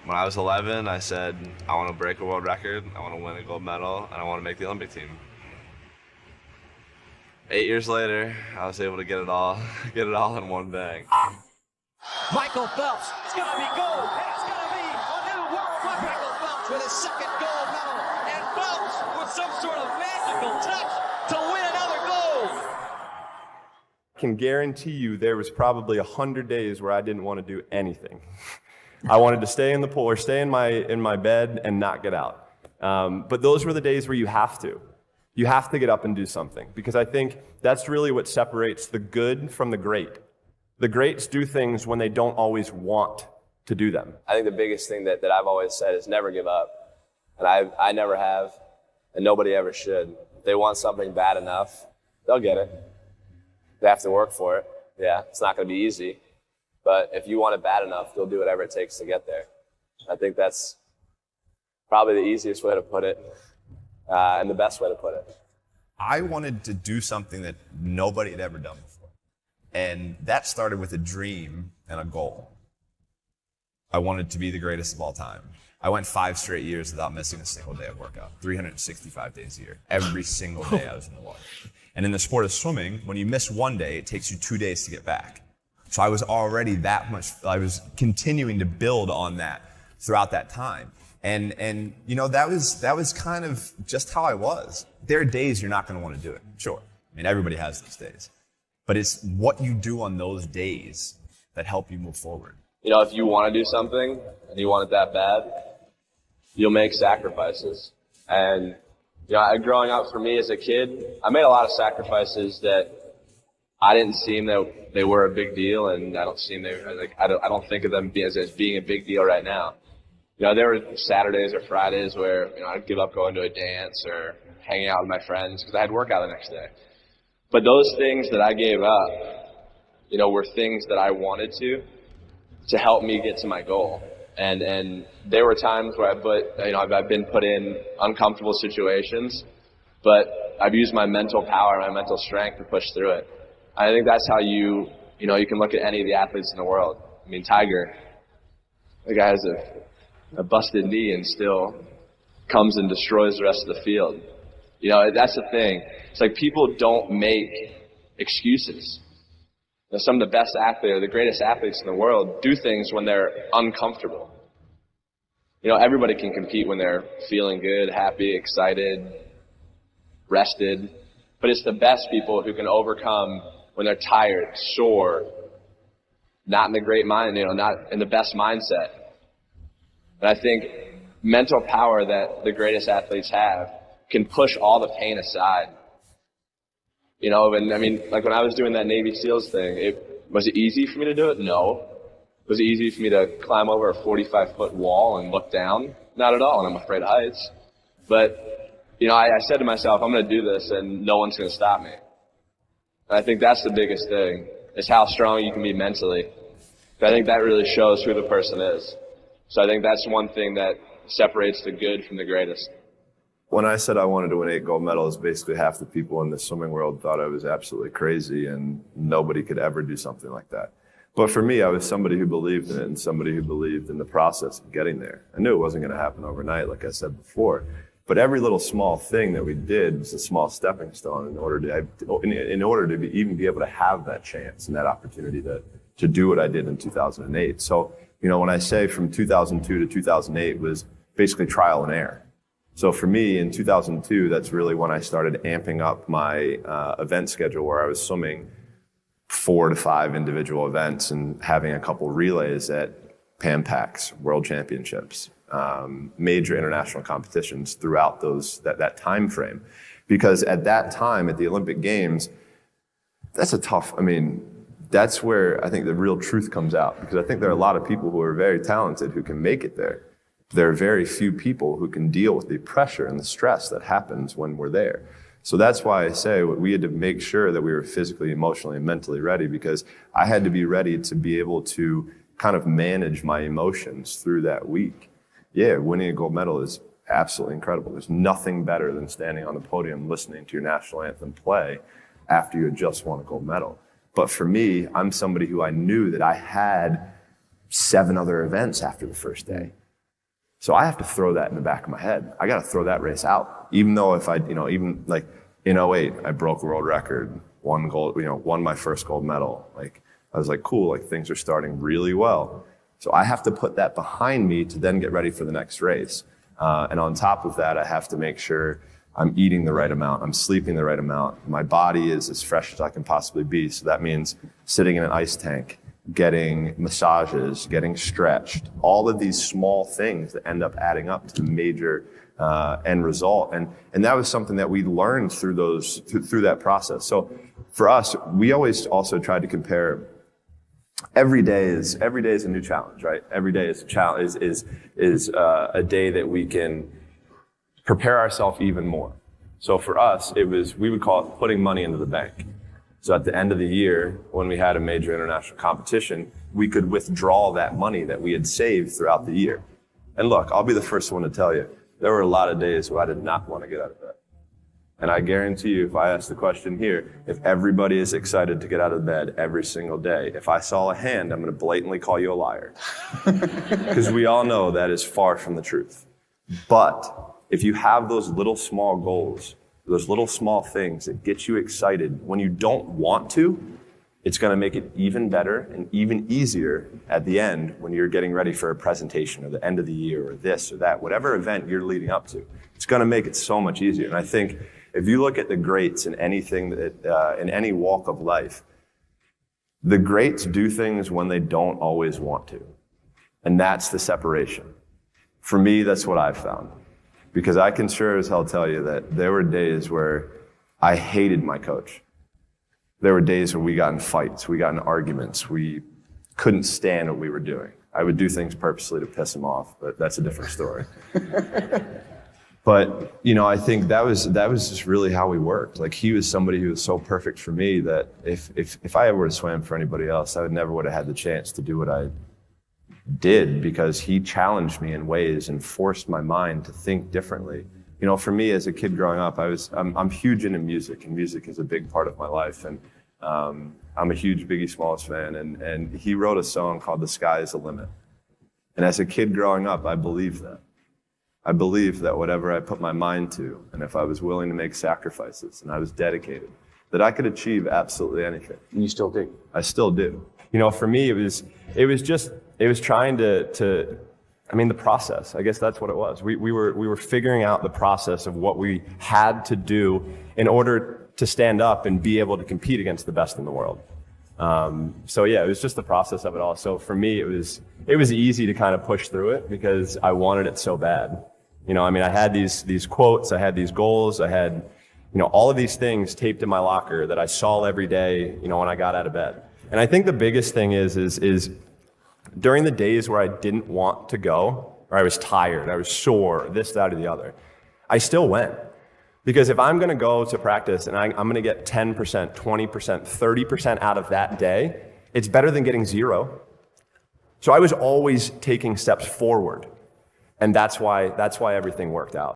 When I was 11, I said, I want to break a world record, I want to win a gold medal, and I want to make the Olympic team. 8 years later, I was able to get it all, get it all in one bag. Michael Phelps, it's going to be gold, and it's going to be a new world record. Michael Phelps with his second gold medal, and Phelps with some sort of magical touch to win another gold. I can guarantee you there was probably 100 days where I didn't want to do anything. I wanted to stay in the pool or stay in my bed and not get out. But those were the days where you have to. You have to get up and do something, because I think that's really what separates the good from the great. The greats do things when they don't always want to do them. I think the biggest thing that I've always said is never give up. And I never have, and nobody ever should. If they want something bad enough, they'll get it. They have to work for it. Yeah, it's not going to be easy. But if you want it bad enough, they'll do whatever it takes to get there. I think that's probably the easiest way to put it, and the best way to put it. I wanted to do something that nobody had ever done before. And that started with a dream and a goal. I wanted to be the greatest of all time. I went 5 straight years without missing a single day of workout, 365 days a year. Every single day I was in the water. And in the sport of swimming, when you miss one day, it takes you 2 days to get back. So I was already I was continuing to build on that throughout that time. And you know, that was kind of just how I was. There are days you're not going to want to do it. Sure. I mean, everybody has those days. But it's what you do on those days that help you move forward. You know, if you want to do something and you want it that bad, you'll make sacrifices. And, you know, growing up for me as a kid, I made a lot of sacrifices that I didn't seem that they were a big deal, and I don't think of them as being a big deal right now. You know, there were Saturdays or Fridays where, you know, I'd give up going to a dance or hanging out with my friends because I had workout the next day. But those things that I gave up, you know, were things that I wanted to help me get to my goal. And there were times where I've been put in uncomfortable situations, but I've used my mental power, my mental strength to push through it. I think that's how you can look at any of the athletes in the world. I mean, Tiger, the guy has a busted knee and still comes and destroys the rest of the field. You know, that's the thing. It's like people don't make excuses. You know, some of the best athletes, or the greatest athletes in the world, do things when they're uncomfortable. You know, everybody can compete when they're feeling good, happy, excited, rested. But it's the best people who can overcome when they're tired, sore, not in the great mind, not in the best mindset. And I think mental power that the greatest athletes have can push all the pain aside. You know, and I mean, like when I was doing that Navy SEALs thing, was it easy for me to do it? No. Was it easy for me to climb over a 45-foot wall and look down? Not at all, and I'm afraid of heights. But, you know, I said to myself, I'm going to do this, and no one's going to stop me. And I think that's the biggest thing, is how strong you can be mentally. I think that really shows who the person is. So I think that's one thing that separates the good from the greatest. When I said I wanted to win 8 gold medals, basically half the people in the swimming world thought I was absolutely crazy and nobody could ever do something like that. But for me, I was somebody who believed in it and somebody who believed in the process of getting there. I knew it wasn't going to happen overnight, like I said before. But every little small thing that we did was a small stepping stone in order to even be able to have that chance and that opportunity to do what I did in 2008. So, you know, when I say from 2002 to 2008 was basically trial and error. So for me, in 2002, that's really when I started amping up my event schedule, where I was swimming 4 to 5 individual events and having a couple relays at Pan Pacs, World Championships, major international competitions throughout that time frame. Because at that time, at the Olympic Games, that's where I think the real truth comes out. Because I think there are a lot of people who are very talented who can make it there. There are very few people who can deal with the pressure and the stress that happens when we're there. So that's why I say we had to make sure that we were physically, emotionally, and mentally ready, because I had to be ready to be able to kind of manage my emotions through that week. Yeah, winning a gold medal is absolutely incredible. There's nothing better than standing on the podium listening to your national anthem play after you had just won a gold medal. But for me, I'm somebody who I knew that I had 7 other events after the first day. So I have to throw that in the back of my head. I got to throw that race out. Even though if I, even like in '08, I broke a world record, won gold, won my first gold medal. Like I was like, cool, like things are starting really well. So I have to put that behind me to then get ready for the next race. And on top of that, I have to make sure I'm eating the right amount. I'm sleeping the right amount. My body is as fresh as I can possibly be. So that means sitting in an ice tank, getting massages, getting stretched, all of these small things that end up adding up to the major end result. And that was something that we learned through that process. So for us, we always also tried to compare. Every day is a new challenge, right? Every day is a challenge, is a day that we can prepare ourselves even more. So for us, we would call it putting money into the bank. So at the end of the year, when we had a major international competition, we could withdraw that money that we had saved throughout the year. And look, I'll be the first one to tell you, there were a lot of days where I did not want to get out of bed. And I guarantee you, if I ask the question here, if everybody is excited to get out of bed every single day, if I saw a hand, I'm going to blatantly call you a liar. Because we all know that is far from the truth. But if you have those little small goals, those little small things that get you excited when you don't want to, it's going to make it even better and even easier at the end when you're getting ready for a presentation or the end of the year or this or that, whatever event you're leading up to. It's going to make it so much easier. And I think if you look at the greats in anything that, in any walk of life, the greats do things when they don't always want to. And that's the separation. For me, that's what I've found. Because I can sure as hell tell you that there were days where I hated my coach. There were days where we got in fights, we got in arguments, we couldn't stand what we were doing. I would do things purposely to piss him off, but that's a different story. But, I think that was just really how we worked. Like, he was somebody who was so perfect for me that if I ever would have swam for anybody else, I never would have had the chance to do what I did, because he challenged me in ways and forced my mind to think differently. For me as a kid growing up, I'm huge into music, and music is a big part of my life. And I'm a huge Biggie Smalls fan, and he wrote a song called "The Sky Is the Limit." And as a kid growing up, I believed that. I believed that whatever I put my mind to, and if I was willing to make sacrifices and I was dedicated, that I could achieve absolutely anything. And you still do? I still do. For me, it was trying to the process. I guess that's what it was. We were figuring out the process of what we had to do in order to stand up and be able to compete against the best in the world. It was just the process of it all. So for me, it was easy to kind of push through it because I wanted it so bad. I had these quotes, I had these goals, I had, all of these things taped in my locker that I saw every day, when I got out of bed. And I think the biggest thing is during the days where I didn't want to go, or I was tired, I was sore, this, that, or the other, I still went. Because if I'm going to go to practice and I'm going to get 10%, 20%, 30% out of that day, it's better than getting 0. So I was always taking steps forward. And that's why everything worked out.